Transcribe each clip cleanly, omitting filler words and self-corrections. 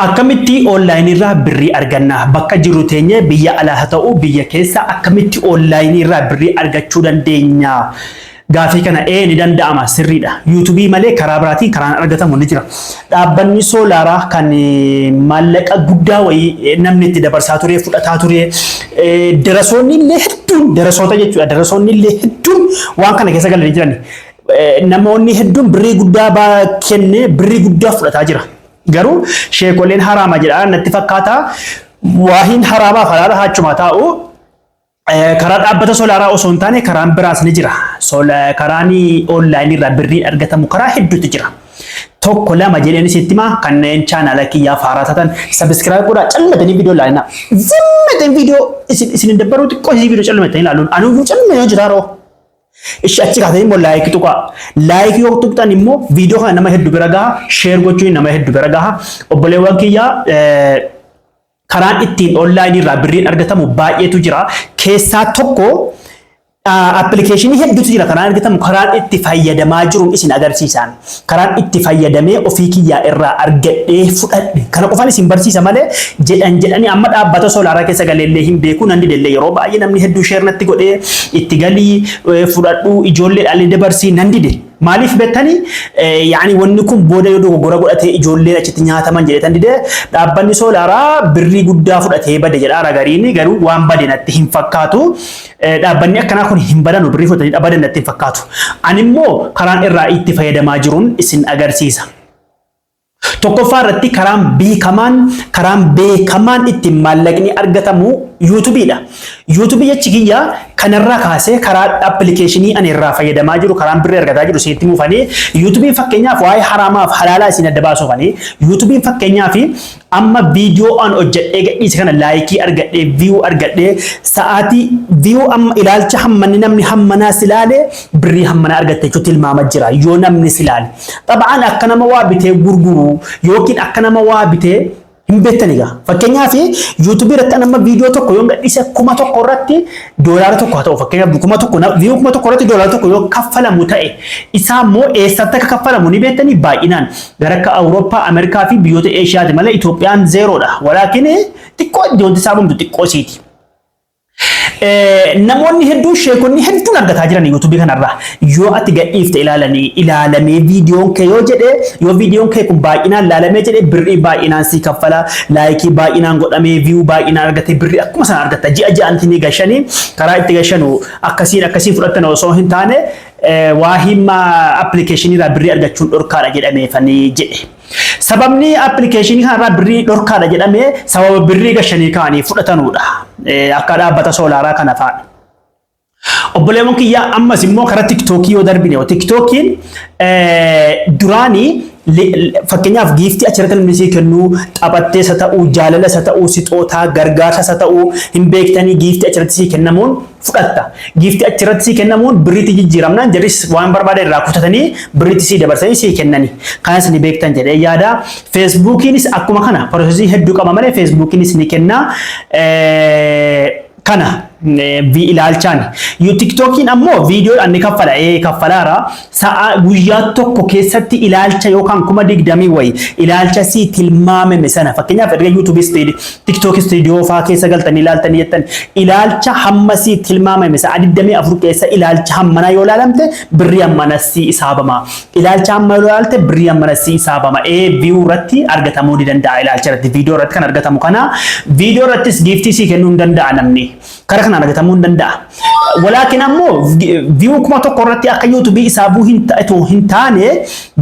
Akkamitti online irraa birrii arganna bakka jiru teenye biyya alaa haa ta'u biyya keessa akkamitti online irraa birrii argachuu dandeenya gaafii kana ni danda'ama sirriidha YouTube malee karaa biraatiin karaan argatamu ni jira dhaabbanni soolaaraa kan maallaqa guddaa wayii namni itti dabarsaa ture fudhataa ture darasoonni illee hedduun darasoota jechuudha darasoonni illee hedduun waan kana keessa galanii jiran namoonni hedduun birrii guddaa kenne birrii guddaa fudhataa jira garuu sheekoleen haraama jedha natti fakkaata waahiin haraamaa falaala haachuma taa'u karaa dhaabbata soolaaraa osoo hin taane karaan biraas ni jira karaan online irraa birrii argatamu karaa hedduutu jira tokko lama jedheen sitti ma kanneen chaanala kiyyaa faaraa taatan subscribe godhaa callatanii viidiyoo ilaalina zimmatanii viidiyoo isin dabbaruu xiqqoo viidiyoo callatanii ilaaluun anuyyuu callatanii hojjetaaroo ishi achi kaatanii immoo laayik tuqa laayik yoo tuqxan immoo viidiyoo kana nama hedduu bira gaha sheer gochuun nama hedduu bira gaha obboleewwan kiyyaa karaan ittiin online irraa birriin argatamu baay'eetu jira keessaa tokko application hedduutu jira karaan argatamu karaan itti fayyadamaa jiruun isin agarsiisan karaan itti fayyadamee ofii kiyyaa irraa argadhee fudhadhe kana qofaan isin barsiisa malee jedhanii amma dhaabbata soolaaraa keessa galeellee hin beeku nan didelle yeroo baay'ee namni hedduu sheer natti godhee itti galii fudhadhu ijoollee dhalli dabarsii nan dide maaliif bettani yaani wanni kun booda yoo dogoggora godhatee ijoolleen achitti nyaataman jedhetan dide dhaabbanni soolaaraa birrii guddaa fudhatee bade jedha ragariin garuu waan bade natti hin fakkaatu dhaabbanni akkanaa kun hin badanu birrii fudhatanii badan natti hin fakkaatu ani immoo karaan irraa itti fayyadamaa jiruun isin agarsiisa tokkoffaa irratti karaan beekamaan ittiin maallaqni argatamu YouTube'dha. YouTube jechi kiyya kanarraa kaasee karaa applicationii ani irraa fayyadamaa jiru karaan birrii argataa jiru sitti muufanii YouTube'n fakkeenyaaf waa'ee haraamaaf halaalaa isin adda baasuufanii YouTube'n fakkeenyaaf amma viidiyoo an hojjedhee gadhiise kana laayikii argadhee view argadhee sa'aatii view amma ilaalcha hammanni namni hammanaas ilaale birrii hammanaa argatte jechuutti ilmaama jira yoo namni silaale. Xaba'aan akka nama waa bitee gurguru yookiin akka nama waa bitee hin beektaniga fakkeenyaaf YouTube irratti nama viidiyoo tokko yoo gadhiise 1,000 irratti doolaara tokko haa ta'u fakkeenyaaf 1,000 viidiyoo 1,000 irratti doolaara tokko yoo kaffalamu ta'e isaa immoo eessatti akka kaffalamu ni beektanii baay'inaan gara akka Awurooppaa Ameerikaa fi biyyoota Eeshiyaati malee Itoophiyaan zeeroodha walaakin xiqqoo iddoon isaa bumtu xiqqoo siiti. Namoonni hedduun sheekonni hedduun argataa jiran YouTube kanarraa yoo ati gadhiifte ilaalamee viidiyoon kee yoo jedhe yoo viidiyoon kee kun baay'inaan ilaalamee jedhe birrii baay'inaan si kaffala laayikii baay'inaan godhamee view baay'inaan argatte birrii akkuma sana argatta ji'a ni gashanii karaa itti gashanu akkasiin fudhattan osoo hin taane waa himma application irraa birrii argachuun dhorkaadha jedhamee fanii jedhe. Sababni application kanarraa birrii dhorkaadha jedhamee sababa birrii gashanii kaanii fudhatanuudha. Akka dhaabbata soolaaraa kana fa'a. Obboleewwan kiyyaa ammas immoo karaa TikTokii yoo darbine TikTokiin duraanii fakkeenyaaf giiftii achirratti namni sii kennu taphattees haa ta'u jaalalas haa ta'u sixootaa gargaarsas haa ta'u hin beektanii giiftii achirratti sii kennamuun fudhatta giiftii achirratti sii kennamuun birriitti jijjiiramnaan jarris waan barbaade irraa kutatanii birriitti sii dabarsanii sii kennani kanas ni beektan jedhee yaada Facebookiinis akkuma kana prosesii hedduu qaba malee Facebookiinis ni kenna kana ilaalchaan TikTokiin ammoo viidiyoo anni kaffalaara sa'a guyyaa tokko keessatti ilaalcha yookaan 20 wayi ilaalcha si tilmaamame sana fakkeenyaaf erga YouTube studio TikTok studio faa keessa galtanii ilaaltanii jettan ilaalcha hamma si tilmaamame sa'a 24 keessa ilaalcha hammana yoo ilaalamte birrii hammana si isaabama ilaalcha hamma yoo ilaalte birrii hammana si isaabama view irratti argatamuu ni danda'a ilaalcha irratti viidiyoo irratti kan argatamu kana viidiyoo irrattis giiftii si kennuu ni danda'a namni karaa kana argatamuu ni danda'a. Walaakin ammoo view 1,000 irratti akka YouTube isaabuu hin taane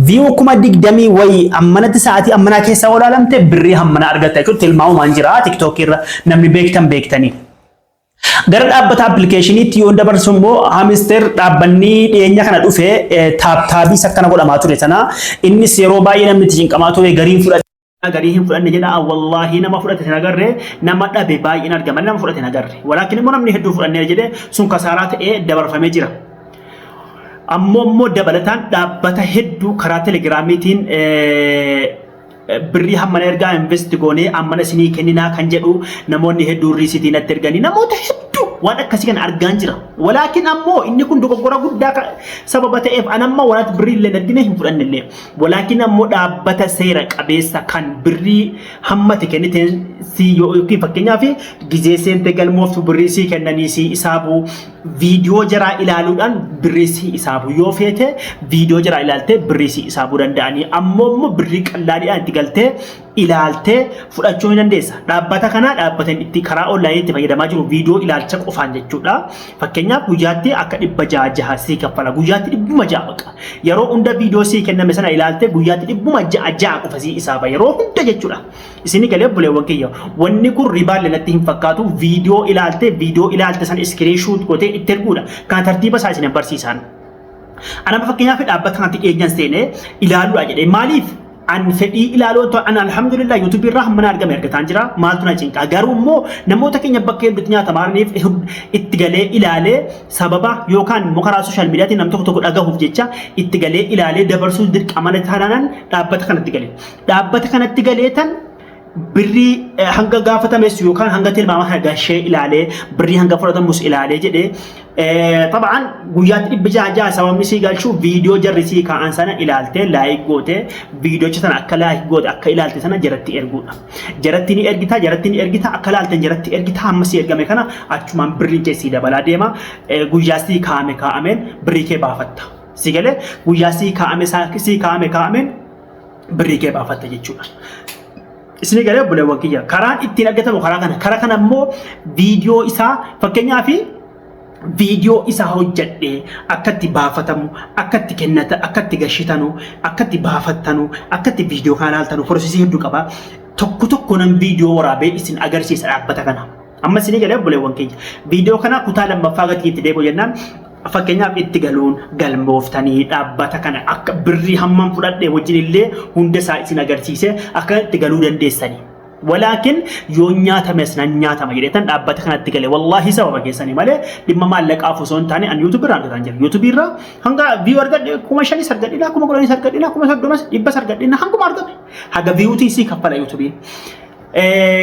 view 20 wayi ammanatti sa'aatii ammanaa keessa ilaalamte birrii hammana argatta jechuudha tilmaamumaan jira TikTok irra namni beektanii. Gara dhaabbata applicationii yoo dabarsu immoo Hamster dhaabbanni dhiyeenya kana dhufee taaptaabii akkana godhamaa ture sana innis yeroo baay'ee namni itti cinqamaa ture gariin fudhate. Garii hin fudhanne jedha wallahi nama fudhate nagarre nama dhabe baay'een argama nama fudhate nagarre walaakin immoo namni hedduu fudhanne jedhe sun kasaaraa ta'ee dabarfamee jira ammoo dabalataan dhaabbata hedduu karaa telegiraamiitiin birrii hammana ergaa invest goonee ammana isinii kenninaa kan jedhu namoonni hedduu riisitiin itti erganii namoota hedduu waan akkasii kan argaan jira. Walaakin ammoo inni kun dogoggora guddaa sababa ta'eef anamma walaat birrii illee naddina hin fudhanne illee. Walaakin ammoo dhaabbata seera qabeessa kan birrii hammate kenniteen si yookiin fakkeenyaaf gizee seente galmooftu birrii si kennanii si isaabu viidiyoo jaraa ilaaluudhaan birrii si isaabu yoo feete viidiyoo jaraa ilaaltee birrii si isaabuu danda'anii ammoo birrii qallaadhaan itti galtee ilaaltee fudhachuu ni dandeessa. Dhaabbata kana dhaabbatan itti karaa onlaayinii itti fayyadamaa jiru viidiyoo ilaalcha qofaan jechuudha. Fakkeenyaaf guyyaatti akka 600 si kaffala. Guyyaatti 600 baqa. Yeroo hunda viidiyoo si kenname sana ilaalte guyyaatti 600 qofa si isaaba yeroo hunda jechuudha. Isini galee buleewwan kiyya. Wanni kun ribaan leenatti hin fakkaatu viidiyoo ilaalte sana screenshot gootee itti erguudha. Kan tartiiba isaa isin barsiisan. Ana fakkeenyaaf dhaabbata kanatti eenyaan seenee ilaaluudha jedhee maaliif an fedhii ilaaloo ta'u an alhamdulillah YouTube irraa hamma argame argataan jira maaltu na cinqa garuu immoo namoota keenya bakka hedduutti nyaata maaraniif itti galee ilaalee sababa yookaan immoo karaa social media nam tokko dhagahuuf jecha itti galee ilaalee dabarsuu dirqama taanaan dhaabbata kanatti galee tan birrii hanga gaafatames yookaan hanga tilmaama gashee ilaalee birrii hanga fudhatamus ilaalee jedhee طبعا guyyaatti 600 sababni si galchuu viidiyoo jarri si kaa'an sana ilaaltee laayik goote viidiyoo sana akka laayik goote akka ilaalte sana jaratti erguudha. Jaratti ni ergita akka ilaalten jaratti ergita amma si ergame kana achumaan birrii kee si dabalaa deema guyyaa si kaa'ameen birrii kee baafatta. Si galee guyyaa si kaa'ameen birrii kee baafatta jechuudha. Isini galee buleewwan kiyya karaan ittiin argatamu karaa kana ammoo viidiyoo isaa fakkeenyaaf viidiyoo isaa hojjedhee akkatti baafatamu akkatti kennata akkatti gashitanu akkatti baafatanu akkatti viidiyoo kana ilaaltanu prosesii hedduu qaba tokko nan viidiyoo waraabee isin agarsiisa dhaabbata kana amma isini galee buleewwan kiyya viidiyoo kana kutaa lammaffaa gatii itti deebi'u jennaan fakkeenyaaf itti galuun galmooftanii dhaabbata kana akka birrii hammam fudhadhee wajjin illee hunda isaa isin agarsiise akka itti galuu dandeessanii. ولكن يوم نياتا مسنا نياتا ما جريتن دابت كانت تقولي والله سوا بكيساني ماله لما ما لك أفوسون تاني أن يوتيوبر عند تانجر يوتيوبر را هنگا فيور قد كوما شاني سرقت إلا كوما قراني سرقت إلا كوما سرقت مس إبا سرقت إلا هنگو مارقب هنگا فيوتي سي كفلا يوتيوبر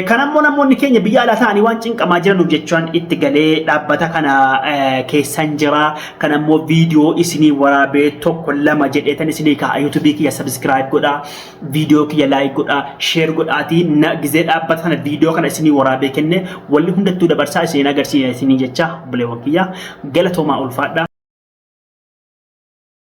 kanammoo namoonni keenya biyya alaa ta'anii waan cinqamaa jiran jechuun itti galee dhaabbata kana keessan jira kanammoo viidiyoo isinii waraabee tokko lama jedheetan isinii kaa'a YouTube kiyya subscribe godha viidiyoo kiyya like godha share godhaati gizee dhaabbata kana viidiyoo kana isinii waraabee kenne walli hundattuu dabarsaa isinii agarsiisa isinii jecha buleewwan kiyya galatoomaa ulfaadha.